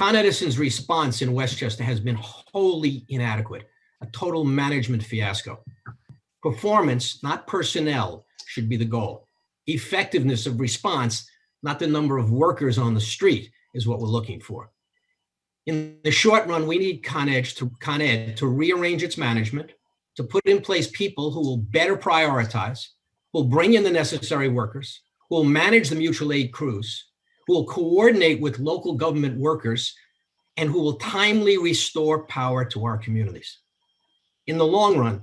Con Edison's response in Westchester has been wholly inadequate, a total management fiasco. Performance, not personnel, should be the goal. Effectiveness of response, not the number of workers on the street, is what we're looking for. In the short run, we need Con Ed to rearrange its management, to put in place people who will better prioritize, who will bring in the necessary workers, who will manage the mutual aid crews, who will coordinate with local government workers, and who will timely restore power to our communities. In the long run,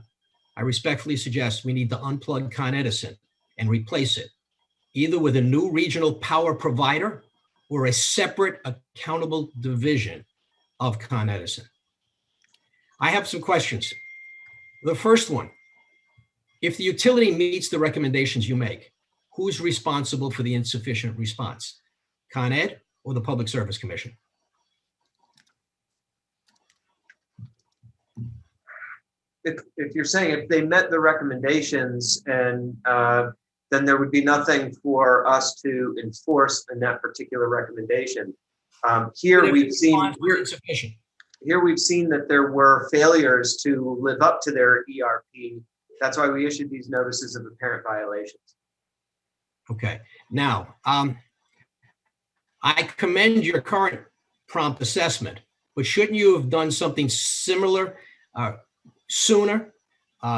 I respectfully suggest we need to unplug Con Edison and replace it, either with a new regional power provider or a separate accountable division of Con Edison. I have some questions. The first one, if the utility meets the recommendations you make, who's responsible for the insufficient response? Con Ed or the Public Service Commission? If you're saying if they met the recommendations, and then there would be nothing for us to enforce in that particular recommendation. Here we've seen that there were failures to live up to their ERP. That's why we issued these notices of apparent violations. Okay. Now, I commend your current prompt assessment, but shouldn't you have done something similar sooner?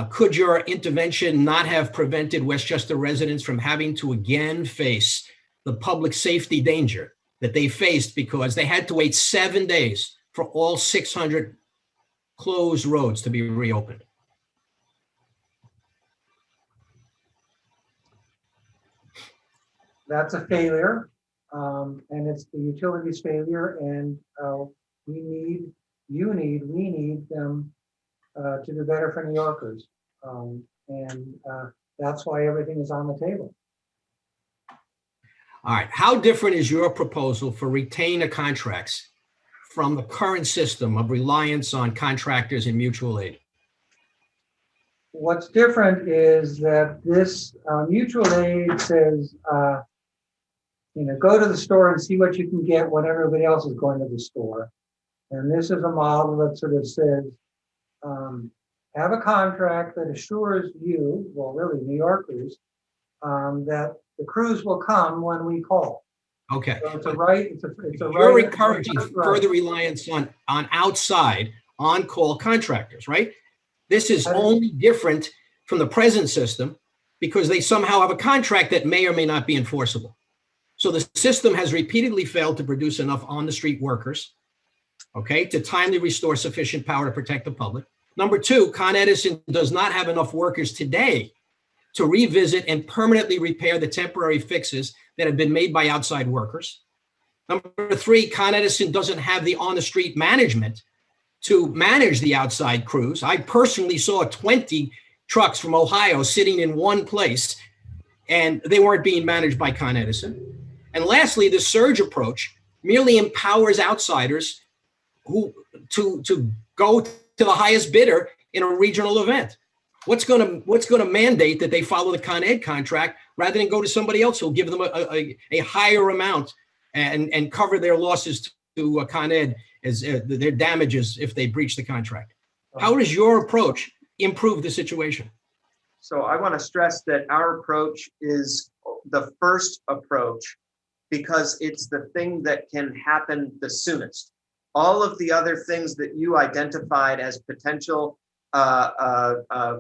Could your intervention not have prevented Westchester residents from having to again face the public safety danger that they faced because they had to wait 7 days for all 600 closed roads to be reopened? That's a failure, and it's the utility's failure, and we need them to do better for New Yorkers. And that's why everything is on the table. All right. How different is your proposal for retainer contracts from the current system of reliance on contractors and mutual aid? What's different is that this mutual aid says, go to the store and see what you can get when everybody else is going to the store. And this is a model that sort of says, have a contract that assures you, well, really New Yorkers, that the crews will come when we call. Okay. So it's a right. You're encouraging further reliance on outside on-call contractors, right? This is only different from the present system because they somehow have a contract that may or may not be enforceable. So the system has repeatedly failed to produce enough on-the-street workers, okay, to timely restore sufficient power to protect the public. Number two, Con Edison does not have enough workers today to revisit and permanently repair the temporary fixes that have been made by outside workers. Number three, Con Edison doesn't have the on-the-street management to manage the outside crews. I personally saw 20 trucks from Ohio sitting in one place, and they weren't being managed by Con Edison. And lastly, the surge approach merely empowers outsiders who to go to the highest bidder in a regional event. What's going to mandate that they follow the Con Ed contract rather than go to somebody else who'll give them a higher amount and cover their losses to Con Ed as their damages if they breach the contract? How does your approach improve the situation? So I want to stress that our approach is the first approach because it's the thing that can happen the soonest. All of the other things that you identified as potential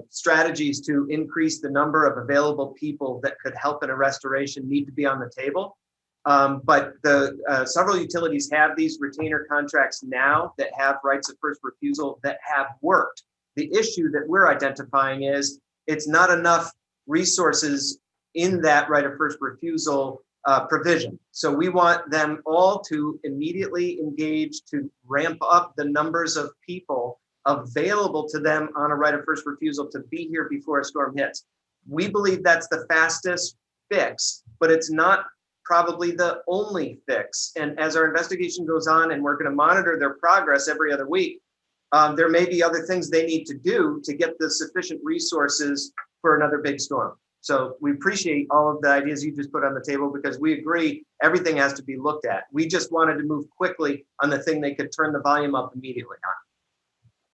strategies to increase the number of available people that could help in a restoration need to be on the table. But the several utilities have these retainer contracts now that have rights of first refusal that have worked. The issue that we're identifying is it's not enough resources in that right of first refusal provision. So we want them all to immediately engage to ramp up the numbers of people available to them on a right of first refusal to be here before a storm hits. We believe that's the fastest fix, but it's not probably the only fix. And as our investigation goes on and we're going to monitor their progress every other week, there may be other things they need to do to get the sufficient resources for another big storm. So we appreciate all of the ideas you just put on the table because we agree everything has to be looked at. We just wanted to move quickly on the thing they could turn the volume up immediately on.